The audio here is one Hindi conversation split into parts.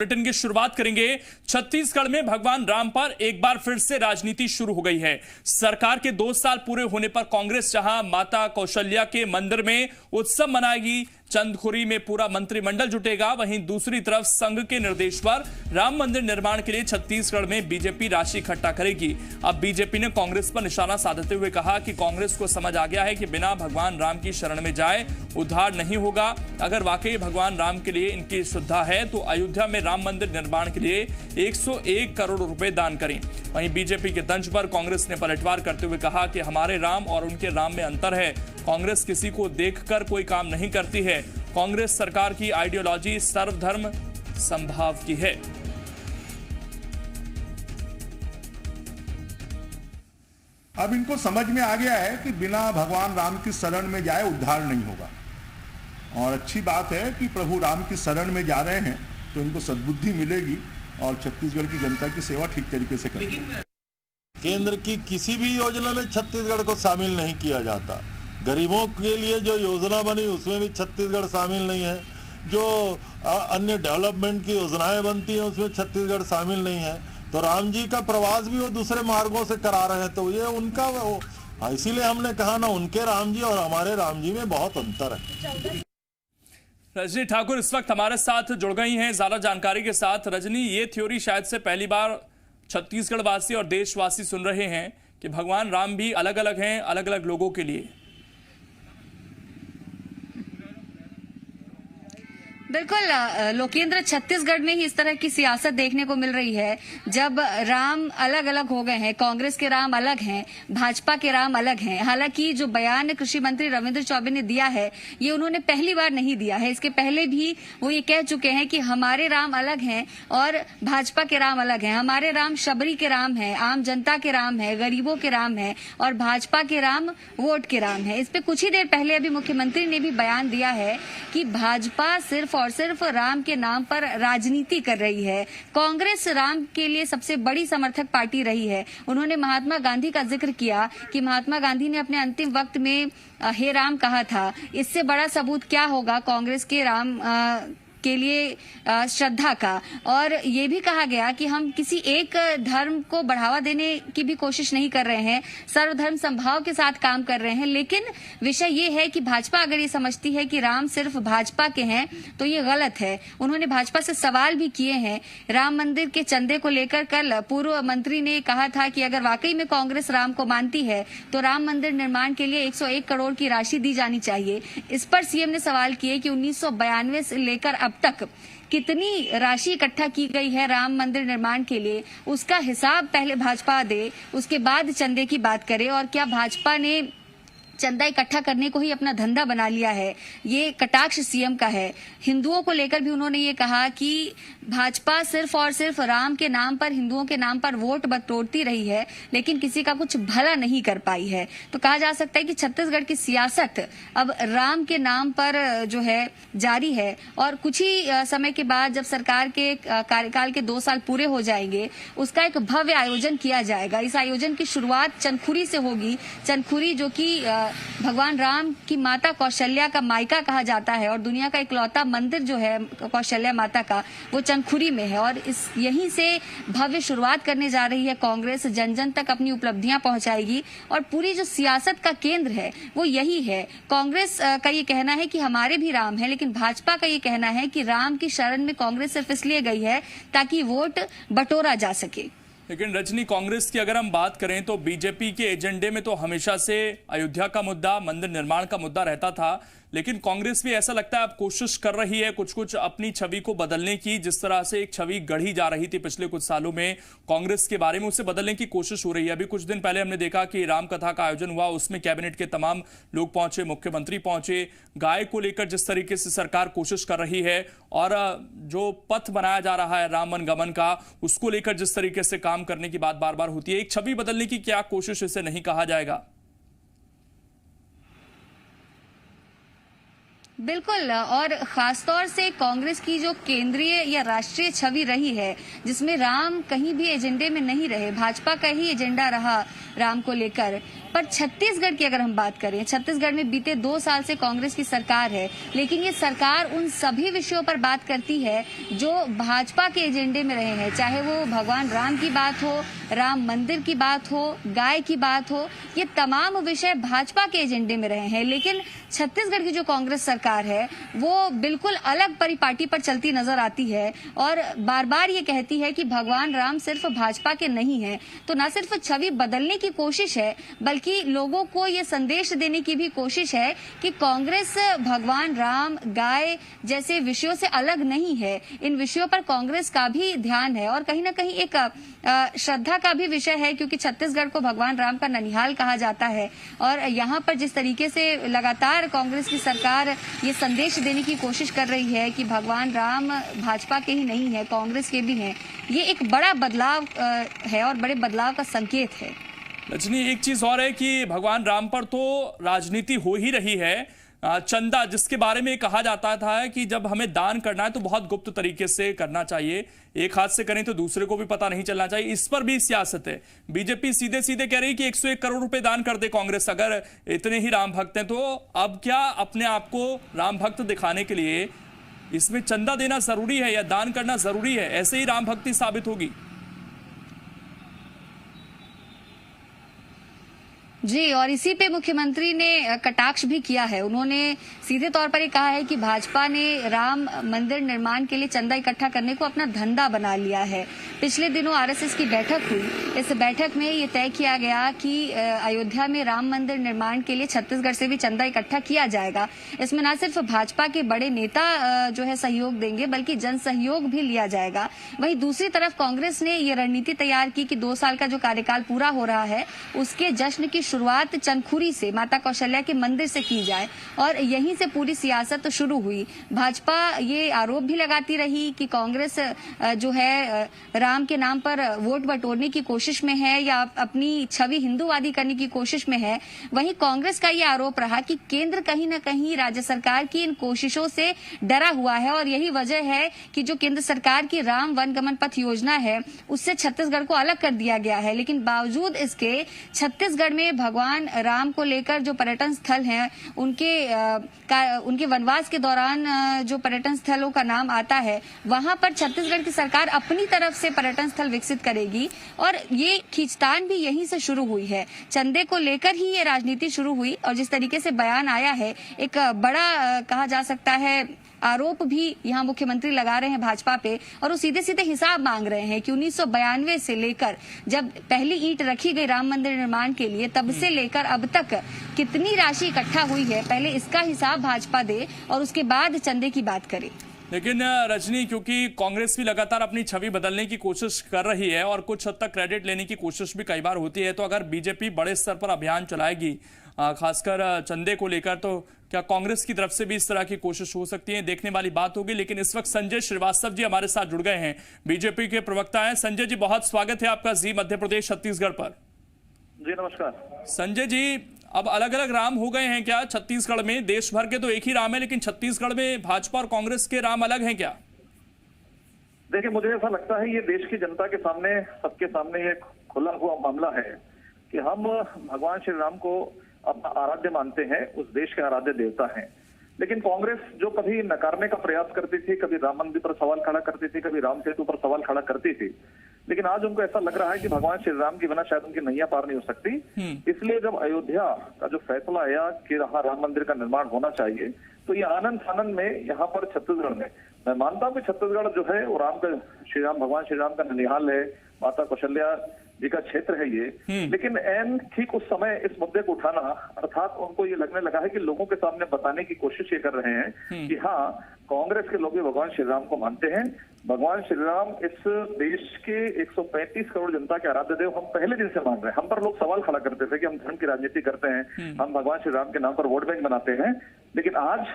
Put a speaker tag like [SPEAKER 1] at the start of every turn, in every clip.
[SPEAKER 1] बुलेटिन की शुरुआत करेंगे। छत्तीसगढ़ में भगवान राम पर एक बार फिर से राजनीति शुरू हो गई है। सरकार के 2 साल पूरे होने पर कांग्रेस जहां माता कौशल्या के मंदिर में उत्सव मनाएगी, चंदखुरी में पूरा मंत्रिमंडल जुटेगा, वहीं दूसरी तरफ संघ के निर्देश पर राम मंदिर निर्माण के लिए छत्तीसगढ़ में बीजेपी राशि इकट्ठा करेगी। अब बीजेपी ने कांग्रेस पर निशाना साधते हुए कहा कि कांग्रेस को समझ आ गया है कि बिना भगवान राम की शरण में जाए उद्धार नहीं होगा। अगर वाकई भगवान राम के लिए इनकी श्रद्धा है तो अयोध्या में राम मंदिर निर्माण के लिए 101 करोड़ रुपए दान करें। वहीं बीजेपी के तंज पर कांग्रेस ने पलटवार करते हुए कहा कि हमारे राम और उनके राम में अंतर है। कांग्रेस किसी को देखकर कोई काम नहीं करती है। कांग्रेस सरकार की आइडियोलॉजी सर्वधर्म समभाव की है।
[SPEAKER 2] अब इनको समझ में आ गया है कि बिना भगवान राम की शरण में जाए उद्धार नहीं होगा। और अच्छी बात है कि प्रभु राम की शरण में जा रहे हैं तो इनको सद्बुद्धि मिलेगी और छत्तीसगढ़ की जनता की सेवा ठीक तरीके से करेंगे।
[SPEAKER 3] केंद्र की किसी भी योजना में छत्तीसगढ़ को शामिल नहीं किया जाता। गरीबों के लिए जो योजना बनी उसमें भी छत्तीसगढ़ शामिल नहीं है। जो अन्य डेवलपमेंट की योजनाएं बनती हैं उसमें छत्तीसगढ़ शामिल नहीं है। तो राम जी का प्रवास भी वो दूसरे मार्गों से करा रहे हैं, तो ये उनका इसीलिए हमने कहा ना, उनके राम जी और हमारे राम जी में बहुत अंतर है।
[SPEAKER 1] रजनी ठाकुर इस वक्त हमारे साथ जुड़ गई हैं ज्यादा जानकारी के साथ। रजनी, ये थ्योरी शायद से पहली बार छत्तीसगढ़ वासी और देशवासी सुन रहे हैं कि भगवान राम भी अलग अलग हैं, अलग अलग लोगों के लिए।
[SPEAKER 4] बिल्कुल लोकेंद्र, छत्तीसगढ़ में ही इस तरह की सियासत देखने को मिल रही है। जब राम अलग अलग हो गए हैं, कांग्रेस के राम अलग हैं, भाजपा के राम अलग हैं। हालांकि जो बयान कृषि मंत्री रविंद्र चौबे ने दिया है ये उन्होंने पहली बार नहीं दिया है। इसके पहले भी वो ये कह चुके हैं कि हमारे राम अलग हैं और भाजपा के राम अलग हैं। हमारे राम शबरी के राम है, आम जनता के राम है, गरीबों के राम है, और भाजपा के राम वोट के राम है। इस पे कुछ ही देर पहले अभी मुख्यमंत्री ने भी बयान दिया है कि भाजपा सिर्फ और सिर्फ राम के नाम पर राजनीति कर रही है। कांग्रेस राम के लिए सबसे बड़ी समर्थक पार्टी रही है। उन्होंने महात्मा गांधी का जिक्र किया कि महात्मा गांधी ने अपने अंतिम वक्त में हे राम कहा था। इससे बड़ा सबूत क्या होगा कांग्रेस के राम के लिए श्रद्धा का। और ये भी कहा गया कि हम किसी एक धर्म को बढ़ावा देने की भी कोशिश नहीं कर रहे हैं, सर्वधर्म समभाव के साथ काम कर रहे हैं। लेकिन विषय ये है कि भाजपा अगर ये समझती है कि राम सिर्फ भाजपा के हैं तो ये गलत है। उन्होंने भाजपा से सवाल भी किए हैं राम मंदिर के चंदे को लेकर। कल पूर्व मंत्री ने कहा था कि अगर वाकई में कांग्रेस राम को मानती है तो राम मंदिर निर्माण के लिए 101 करोड़ की राशि दी जानी चाहिए। इस पर सीएम ने सवाल किए कि 1992 से लेकर अब तक कितनी राशि इकट्ठा की गई है राम मंदिर निर्माण के लिए, उसका हिसाब पहले भाजपा दे, उसके बाद चंदे की बात करे। और क्या भाजपा ने चंदा इकट्ठा करने को ही अपना धंधा बना लिया है? ये कटाक्ष सीएम का है। हिंदुओं को लेकर भी उन्होंने ये कहा कि भाजपा सिर्फ और सिर्फ राम के नाम पर, हिंदुओं के नाम पर वोट बटोरती रही है लेकिन किसी का कुछ भला नहीं कर पाई है। तो कहा जा सकता है कि छत्तीसगढ़ की सियासत अब राम के नाम पर जो है जारी है। और कुछ ही समय के बाद जब सरकार के कार्यकाल के 2 साल पूरे हो जाएंगे, उसका एक भव्य आयोजन किया जाएगा। इस आयोजन की शुरुआत चंदखुरी से होगी। चंदखुरी जो कि भगवान राम की माता कौशल्या का मायका कहा जाता है और दुनिया का इकलौता मंदिर जो है कौशल्या माता का, वो चंदखुरी में है। और इस यहीं से भव्य शुरुआत करने जा रही है कांग्रेस। जन जन तक अपनी उपलब्धियां पहुंचाएगी और पूरी जो सियासत का केंद्र है वो यही है। कांग्रेस का ये कहना है कि हमारे भी राम है, लेकिन भाजपा का ये कहना है कि राम की शरण में कांग्रेस सिर्फ इसलिए गई है ताकि वोट बटोरा जा सके।
[SPEAKER 1] लेकिन रजनी, कांग्रेस की अगर हम बात करें तो बीजेपी के एजेंडे में तो हमेशा से अयोध्या का मुद्दा, मंदिर निर्माण का मुद्दा रहता था। लेकिन कांग्रेस भी ऐसा लगता है अब कोशिश कर रही है कुछ कुछ अपनी छवि को बदलने की। जिस तरह से एक छवि गढ़ी जा रही थी पिछले कुछ सालों में कांग्रेस के बारे में, उसे बदलने की कोशिश हो रही है। अभी कुछ दिन पहले हमने देखा कि राम कथा का आयोजन हुआ, उसमें कैबिनेट के तमाम लोग पहुंचे, मुख्यमंत्री पहुंचे। गाय को लेकर जिस तरीके से सरकार कोशिश कर रही है और जो पथ बनाया जा रहा है राम वनगमन का, उसको लेकर जिस तरीके से काम करने की बात बार बार होती है, एक छवि बदलने की क्या कोशिश इसे नहीं कहा जाएगा?
[SPEAKER 4] बिल्कुल, और खासतौर से कांग्रेस की जो केंद्रीय या राष्ट्रीय छवि रही है जिसमें राम कहीं भी एजेंडे में नहीं रहे, भाजपा का ही एजेंडा रहा राम को लेकर, पर छत्तीसगढ़ की अगर हम बात करें, छत्तीसगढ़ में बीते 2 साल से कांग्रेस की सरकार है, लेकिन ये सरकार उन सभी विषयों पर बात करती है जो भाजपा के एजेंडे में रहे हैं, चाहे वो भगवान राम की बात हो, राम मंदिर की बात हो, गाय की बात हो, ये तमाम विषय भाजपा के एजेंडे में रहे हैं। लेकिन छत्तीसगढ़ की जो कांग्रेस सरकार है वो बिल्कुल अलग परिपाटी पर चलती नजर आती है और बार बार ये कहती है कि भगवान राम सिर्फ भाजपा के नहीं है। तो न सिर्फ छवि बदलने की कोशिश है, बल्कि लोगों को ये संदेश देने की भी कोशिश है कि कांग्रेस भगवान राम, गाय जैसे विषयों से अलग नहीं है। इन विषयों पर कांग्रेस का भी ध्यान है और कहीं ना कहीं एक श्रद्धा का भी विषय है, क्योंकि छत्तीसगढ़ को भगवान राम का ननिहाल कहा जाता है। और यहाँ पर जिस तरीके से लगातार कांग्रेस की सरकार ये संदेश देने की कोशिश कर रही है कि भगवान राम भाजपा के ही नहीं है, कांग्रेस के भी हैं, ये एक बड़ा बदलाव है और बड़े बदलाव का संकेत है।
[SPEAKER 1] रजनी, एक चीज और है कि भगवान राम पर तो राजनीति हो ही रही है। चंदा, जिसके बारे में कहा जाता था कि जब हमें दान करना है तो बहुत गुप्त तरीके से करना चाहिए, एक हाथ से करें तो दूसरे को भी पता नहीं चलना चाहिए, इस पर भी सियासत है। बीजेपी सीधे सीधे कह रही कि 101 करोड़ रुपए दान कर दे कांग्रेस, अगर इतने ही राम भक्त हैं तो। अब क्या अपने आप को राम भक्त दिखाने के लिए इसमें चंदा देना जरूरी है या दान करना जरूरी है? ऐसे ही राम भक्ति साबित होगी?
[SPEAKER 4] जी, और इसी पे मुख्यमंत्री ने कटाक्ष भी किया है। उन्होंने सीधे तौर पर ये कहा है कि भाजपा ने राम मंदिर निर्माण के लिए चंदा इकट्ठा करने को अपना धंधा बना लिया है। पिछले दिनों आरएसएस की बैठक हुई, इस बैठक में ये तय किया गया कि अयोध्या में राम मंदिर निर्माण के लिए छत्तीसगढ़ से भी चंदा इकट्ठा किया जाएगा। इसमें न सिर्फ भाजपा के बड़े नेता जो है सहयोग देंगे, बल्कि जन सहयोग भी लिया जाएगा। वहीं दूसरी तरफ कांग्रेस ने ये रणनीति तैयार की कि 2 साल का जो कार्यकाल पूरा हो रहा है उसके जश्न की शुरुआत चंदखुरी से, माता कौशल्या के मंदिर से की जाए और यहीं से पूरी सियासत शुरू हुई। भाजपा ये आरोप भी लगाती रही कि कांग्रेस जो है राम के नाम पर वोट बटोरने की कोशिश में है या अपनी छवि हिंदूवादी करने की कोशिश में है। वहीं कांग्रेस का ये आरोप रहा कि केंद्र कहीं न कहीं राज्य सरकार की इन कोशिशों से डरा हुआ है और यही वजह है कि जो केंद्र सरकार की राम वनगमन पथ योजना है उससे छत्तीसगढ़ को अलग कर दिया गया है। लेकिन बावजूद इसके छत्तीसगढ़ में भगवान राम को लेकर जो पर्यटन स्थल हैं उनके वनवास के दौरान जो पर्यटन स्थलों का नाम आता है, वहां पर छत्तीसगढ़ की सरकार अपनी तरफ से पर्यटन स्थल विकसित करेगी और ये खींचतान भी यहीं से शुरू हुई है। चंदे को लेकर ही ये राजनीति शुरू हुई और जिस तरीके से बयान आया है, एक बड़ा कहा जा सकता है आरोप भी यहाँ मुख्यमंत्री लगा रहे हैं भाजपा पे और वो सीधे सीधे हिसाब मांग रहे हैं कि 1992 से लेकर जब पहली ईंट रखी गई राम मंदिर निर्माण के लिए, तब से लेकर अब तक कितनी राशि इकट्ठा हुई है, पहले इसका हिसाब भाजपा दे और उसके बाद चंदे की बात करे।
[SPEAKER 1] लेकिन रजनी, क्योंकि कांग्रेस भी लगातार अपनी छवि बदलने की कोशिश कर रही है और कुछ हद तक क्रेडिट लेने की कोशिश भी कई बार होती है, तो अगर बीजेपी बड़े स्तर पर अभियान चलाएगी खासकर चंदे को लेकर, तो क्या कांग्रेस की तरफ से भी इस तरह की कोशिश हो सकती है? देखने वाली बात होगी। लेकिन इस वक्त संजय श्रीवास्तव जी हमारे साथ जुड़ गए हैं, बीजेपी के प्रवक्ता हैं। संजय जी, बहुत स्वागत है आपका जी मध्य प्रदेश छत्तीसगढ़ पर।
[SPEAKER 5] जी नमस्कार।
[SPEAKER 1] संजय जी, अब अलग अलग राम हो गए हैं क्या छत्तीसगढ़ में? देश भर के तो एक ही राम है, लेकिन छत्तीसगढ़ में भाजपा और कांग्रेस के राम अलग हैं क्या?
[SPEAKER 5] देखिए, मुझे ऐसा लगता है ये देश की जनता के सामने, सबके सामने ये खुला हुआ मामला है कि हम भगवान श्री राम को अपना आराध्य मानते हैं, उस देश के आराध्य देवता हैं। लेकिन कांग्रेस जो कभी नकारने का प्रयास करती थी, कभी राम मंदिर पर सवाल खड़ा करती थी, कभी राम सेतु पर सवाल खड़ा करती थी, लेकिन आज उनको ऐसा लग रहा है कि भगवान श्री राम के बिना शायद उनकी नैया पार नहीं हो सकती। इसलिए जब अयोध्या का जो फैसला आया कि यहाँ राम मंदिर का निर्माण होना चाहिए, तो ये आनंद फानंद में यहाँ पर छत्तीसगढ़ में, मैं मानता हूँ कि छत्तीसगढ़ जो है वो राम का, श्री राम, भगवान श्री राम का ननिहाल है, माता कौशल्या जी का क्षेत्र है ये। लेकिन एन ठीक उस समय इस मुद्दे को उठाना, अर्थात उनको ये लगने लगा है कि लोगों के सामने बताने की कोशिश ये कर रहे हैं कि हाँ, कांग्रेस के लोग भी भगवान श्री राम को मानते हैं। भगवान श्री राम इस देश के 135 करोड़ जनता के आराध्य देव हम पहले दिन से मान रहे हैं। हम पर लोग सवाल खड़ा करते थे कि हम धर्म की राजनीति करते हैं, हम भगवान श्री राम के नाम पर वोट बैंक बनाते हैं, लेकिन आज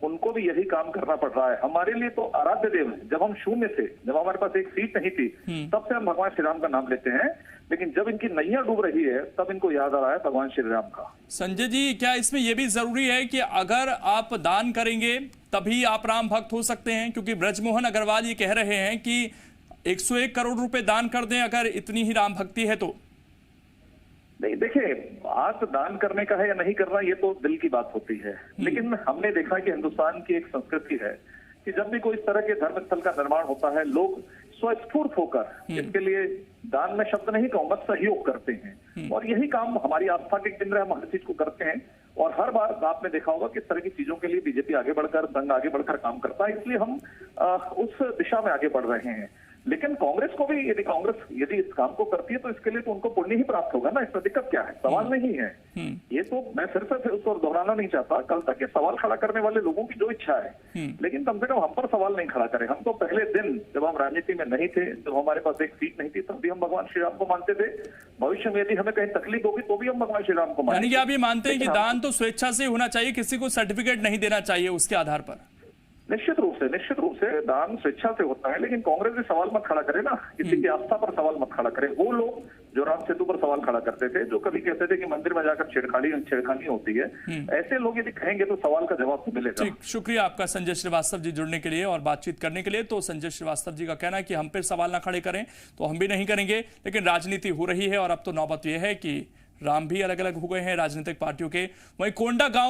[SPEAKER 5] उनको भी यही काम करना पड़ रहा है। हमारे लिए तो आराध्य देव है। जब हम शून्य थे, जब हमारे पास एक सीट नहीं थी, तब से हम भगवान श्री राम का नाम लेते हैं, लेकिन जब इनकी नैया डूब रही है तब इनको याद आ रहा है भगवान श्री राम का।
[SPEAKER 1] संजय जी, क्या इसमें यह भी जरूरी है कि अगर आप दान करेंगे तभी आप राम भक्त हो सकते हैं? क्योंकि ब्रजमोहन अग्रवाल ये कह रहे हैं कि 101 करोड़ रुपए दान कर दें अगर इतनी ही राम भक्ति है तो।
[SPEAKER 5] नहीं, देखिए, आंख दान करने का है या नहीं करना, ये तो दिल की बात होती है। लेकिन हमने देखा कि हिंदुस्तान की एक संस्कृति है कि जब भी कोई इस तरह के धर्म स्थल का निर्माण होता है, लोग स्वस्फूर्त होकर इसके लिए दान में शब्द नहीं कहूंगा, सहयोग करते हैं। और यही काम हमारी आस्था के केंद्र हम हर चीज को करते हैं। और हर बार आपने देखा होगा कि इस तरह की चीजों के लिए बीजेपी आगे बढ़कर, संघ आगे बढ़कर काम करता है, इसलिए हम उस दिशा में आगे बढ़ रहे हैं। लेकिन कांग्रेस को भी, यदि इस काम को करती है तो इसके लिए तो उनको पुण्य ही प्राप्त होगा ना, इसमें दिक्कत क्या है? सवाल नहीं है ये। तो मैं फिर से उसको दोहराना नहीं चाहता। कल तक ये सवाल खड़ा करने वाले लोगों की जो इच्छा है, लेकिन कम से कम हम पर सवाल नहीं खड़ा करें। हम तो पहले दिन जब हम राजनीति में नहीं थे, जब हमारे पास एक सीट नहीं थी, तब भी हम भगवान श्री राम को मानते थे। भविष्य में यदि हमें कहीं तकलीफ होगी तो भी हम भगवान श्री राम को मानेंगे।
[SPEAKER 1] यानी कि आप ये मानते हैं कि दान तो स्वेच्छा से होना चाहिए, किसी को सर्टिफिकेट नहीं देना चाहिए उसके आधार पर?
[SPEAKER 5] निश्चित रूप से दान स्वेच्छा से होता है, लेकिन कांग्रेस भी सवाल मत खड़ा करे ना, किसी की आस्था पर सवाल मत खड़ा करे। वो लोग जो राम सेतु पर सवाल खड़ा करते थे, जो कभी कहते थे कि मंदिर में जाकर छेड़खानी होती है, ऐसे लोग यदि कहेंगे तो सवाल का जवाब तो मिलेगा।
[SPEAKER 1] ठीक, शुक्रिया आपका संजय श्रीवास्तव जी जुड़ने के लिए और बातचीत करने के लिए। तो संजय श्रीवास्तव जी का कहना है कि हम पे सवाल ना खड़े करें तो हम भी नहीं करेंगे, लेकिन राजनीति हो रही है और अब तो नौबत यह है कि राम भी अलग अलग हो गए हैं राजनीतिक पार्टियों के। वहीं कोंडागांव